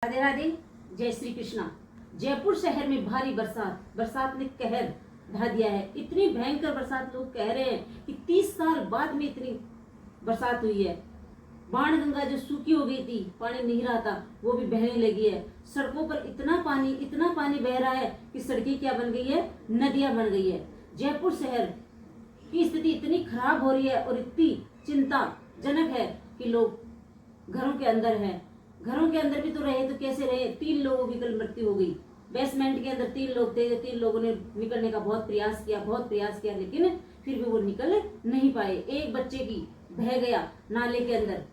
राधे राधे। जय श्री कृष्णा। जयपुर शहर में भारी बरसात ने कहर ढा दिया है। इतनी भयंकर बरसात, लोग कह रहे हैं कि 30 साल बाद में इतनी बरसात हुई है। बाणगंगा जो सूखी हो गई थी, पानी नहीं रहा था, वो भी बहने लगी है। सड़कों पर इतना पानी बह रहा है कि सड़कें क्या बन गई है, नदियां बन गई है। जयपुर शहर की स्थिति इतनी खराब हो रही है और इतनी चिंताजनक है कि लोग घरों के अंदर हैं। घरों के अंदर भी तो रहे तो कैसे रहे। 3 लोगों की कल मृत्यु हो गई। बेसमेंट के अंदर 3 लोग थे। 3 लोगों ने निकलने का बहुत प्रयास किया, लेकिन फिर भी वो निकल नहीं पाए। एक बच्चे की बह गया नाले के अंदर,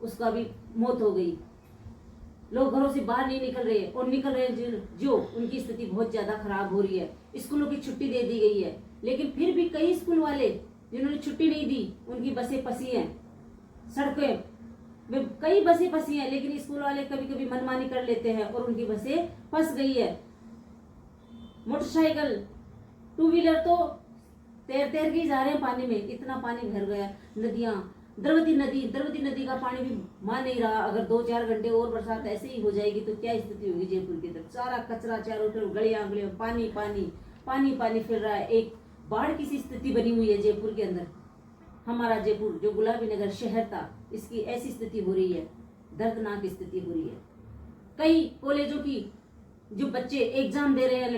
उसका भी मौत हो गई। लोग घरों से बाहर नहीं निकल रहे, और निकल रहे जो उनकी स्थिति बहुत ज्यादा खराब हो रही है। स्कूलों की छुट्टी दे दी गई है, लेकिन फिर भी कई स्कूल वाले जिन्होंने छुट्टी नहीं दी, उनकी बसें फंसी हैं। सड़कें में कई बसें फंसी हैं, लेकिन स्कूल वाले कभी कभी मनमानी कर लेते हैं और उनकी बसें फंस गई है। मोटरसाइकिल, 2 व्हीलर तो तैर के ही जा रहे हैं पानी में। इतना पानी भर गया। नदियां, द्रवती नदी का पानी भी मान नहीं रहा। अगर 2-4 घंटे और बरसात ऐसे ही हो जाएगी तो क्या स्थिति होगी जयपुर की तरफ। सारा कचरा चारों तरफ, गलियां पानी फिर रहा है। एक बाढ़ की सी स्थिति बनी हुई है जयपुर के अंदर। हमारा जयपुर जो गुलाबी नगर शहर था, इसकी ऐसी स्थिति हो रही है, दर्दनाक स्थिति हो रही है। कई कॉलेजों की जो बच्चे एग्जाम दे रहे हैं,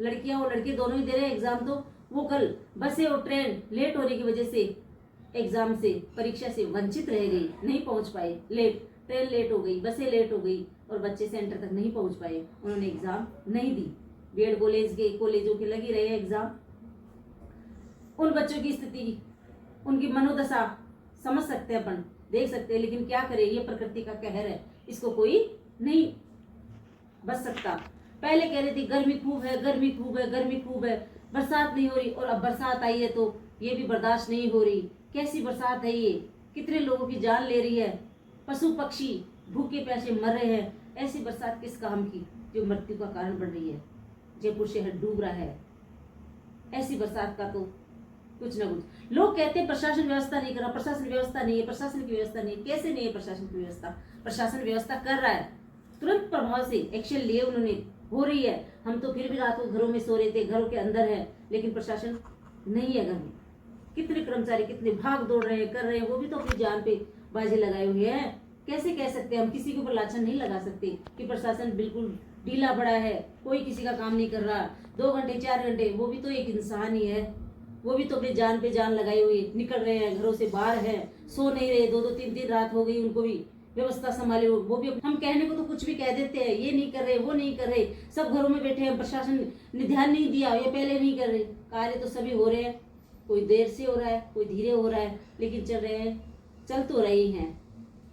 लड़कियां और लड़के दोनों ही दे रहे हैं एग्जाम, तो वो कल बसें और ट्रेन लेट होने की वजह से एग्जाम से, परीक्षा से वंचित रह गई, नहीं पहुंच पाए। ट्रेन लेट हो गई, बसें लेट हो गई और बच्चे सेंटर तक नहीं पहुंच पाए। उन्होंने एग्जाम नहीं दी। बीएड कॉलेजों के लगी रहे एग्जाम। उन बच्चों की स्थिति, उनकी मनोदशा समझ सकते हैं, अपन देख सकते हैं, लेकिन क्या करें, ये प्रकृति का कहर है, इसको कोई नहीं बच सकता। पहले कह रहे थे गर्मी खूब है, बरसात नहीं हो रही, और अब बरसात आई है तो ये भी बर्दाश्त नहीं हो रही। कैसी बरसात है ये, कितने लोगों की जान ले रही है, पशु पक्षी भूखे प्यासे मर रहे हैं। ऐसी बरसात किस काम की जो मृत्यु का कारण बन रही है। जयपुर शहर डूब रहा है। ऐसी बरसात का तो कुछ ना कुछ। लोग कहते हैं प्रशासन व्यवस्था नहीं कर रहा, प्रशासन व्यवस्था नहीं है, प्रशासन की व्यवस्था नहीं है। कैसे नहीं है प्रशासन की व्यवस्था? प्रशासन व्यवस्था कर रहा है, तुरंत प्रभाव से एक्शन लिए उन्होंने, हो रही है। हम तो फिर भी रात को घरों में सो रहे थे, घरों के अंदर है, लेकिन प्रशासन नहीं है घर में। कितने कर्मचारी कितने भाग दौड़ रहे हैं, कर रहे हैं, वो भी तो अपनी जान पे बाजी लगाए हुए हैं। कैसे कह सकते हैं हम, किसी के ऊपर लाछन नहीं लगा सकते कि प्रशासन बिल्कुल ढीला पड़ा है, कोई किसी का काम नहीं कर रहा। 2 घंटे 4 घंटे, वो भी तो एक इंसान ही है, वो भी तो अपनी जान पे जान लगाई हुई निकल रहे हैं, घरों से बाहर हैं, सो नहीं रहे। 2-2 3-3 रात हो गई, उनको भी व्यवस्था संभाले। वो भी हम कहने को तो कुछ भी कह देते हैं, ये नहीं कर रहे, वो नहीं कर रहे, सब घरों में बैठे हैं, प्रशासन ने ध्यान नहीं दिया, ये पहले नहीं कर रहे। कार्य तो सभी हो रहे हैं, कोई देर से हो रहा है, कोई धीरे हो रहा है, लेकिन चल तो रही हैं।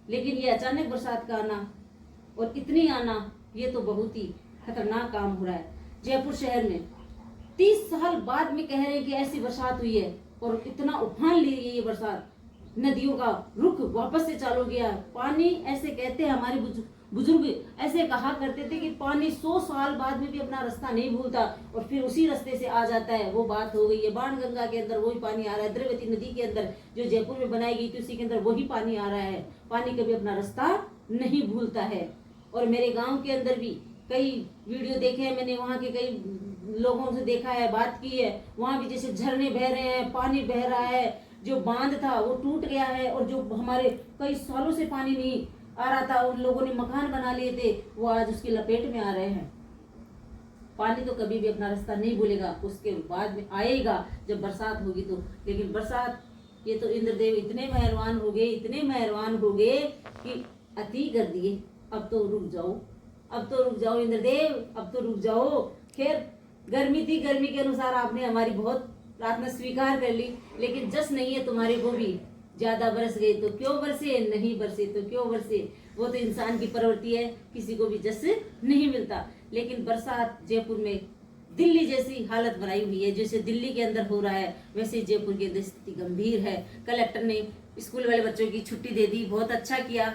लेकिन ये अचानक बरसात का आना और इतनी आना, ये तो बहुत ही खतरनाक काम हो रहा है जयपुर शहर में। 30 साल बाद में कह रहे हैं कि ऐसी बरसात हुई है और इतना उफान ले रही है ये बरसात। नदियों का रुख वापस से चालू किया। पानी, ऐसे कहते हैं हमारे बुजुर्ग ऐसे कहा करते थे कि पानी 100 साल बाद में भी अपना रास्ता नहीं भूलता और फिर उसी रास्ते से आ जाता है। वो बात हो गई है। बाणगंगा के अंदर वही पानी आ रहा है, द्रवती नदी के अंदर जो जयपुर में बनाई गई थी उसी के अंदर वही पानी आ रहा है। पानी कभी अपना रास्ता नहीं भूलता है। और मेरे गाँव के अंदर भी कई वीडियो देखे हैं मैंने, वहाँ के कई लोगों से देखा है, बात की है। वहां भी जैसे झरने बह रहे हैं, पानी बह रहा है, जो बांध था वो टूट गया है, और जो हमारे कई सालों से पानी नहीं आ रहा था, उन लोगों ने मकान बना लिए थे, वो आज उसकी लपेट में आ रहे हैं। पानी तो कभी भी अपना रास्ता नहीं भूलेगा, उसके बाद में आएगा जब बरसात होगी तो। लेकिन बरसात, ये तो इंद्रदेव इतने मेहरबान हो गए कि अति कर दिए। अब तो रुक जाओ इंद्रदेव, अब तो रुक जाओ। खैर, गर्मी थी, गर्मी के अनुसार आपने हमारी बहुत प्रार्थना स्वीकार कर ली, लेकिन जस नहीं है तुम्हारे को भी। ज्यादा बरस गए तो क्यों बरसे, नहीं बरसे तो क्यों बरसे। वो तो इंसान की प्रवृत्ति है, किसी को भी जस नहीं मिलता। लेकिन बरसात जयपुर में दिल्ली जैसी हालत बनाई हुई है। जैसे दिल्ली के अंदर हो रहा है, वैसे जयपुर की अंदर स्थिति गंभीर है। कलेक्टर ने स्कूल वाले बच्चों की छुट्टी दे दी, बहुत अच्छा किया,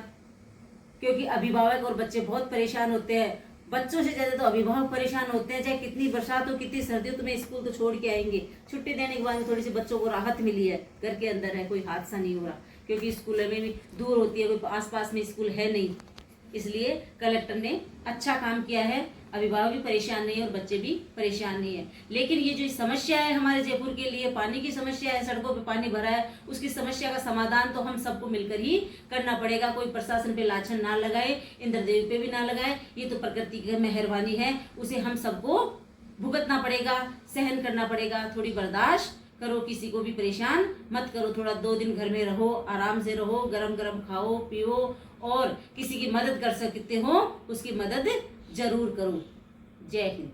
क्योंकि अभिभावक और बच्चे बहुत परेशान होते हैं। बच्चों से ज्यादा तो अभिभावक परेशान होते हैं। चाहे कितनी बरसात हो, कितनी सर्दी हो, तुम्हें स्कूल तो छोड़ के आएंगे। छुट्टी देने के बाद में थोड़ी सी बच्चों को राहत मिली है, घर के अंदर है, कोई हादसा नहीं हो रहा, क्योंकि स्कूल में भी दूर होती है, कोई आसपास में स्कूल है नहीं। इसलिए कलेक्टर ने अच्छा काम किया है। अभिभावक भी परेशान नहीं है और बच्चे भी परेशान नहीं है। लेकिन ये जो समस्या है हमारे जयपुर के लिए, पानी की समस्या है, सड़कों पे पानी भरा है, उसकी समस्या का समाधान तो हम सबको मिलकर ही करना पड़ेगा। कोई प्रशासन पे लाछन ना लगाए, इंद्रदेव पे भी ना लगाए, ये तो प्रकृति की मेहरबानी है, उसे हम सबको भुगतना पड़ेगा, सहन करना पड़ेगा। थोड़ी बर्दाश्त करो, किसी को भी परेशान मत करो। थोड़ा 2 दिन घर में रहो, आराम से रहो, गरम गरम खाओ पियो, और किसी की मदद कर सकते हो उसकी मदद जरूर करो। जय हिंद।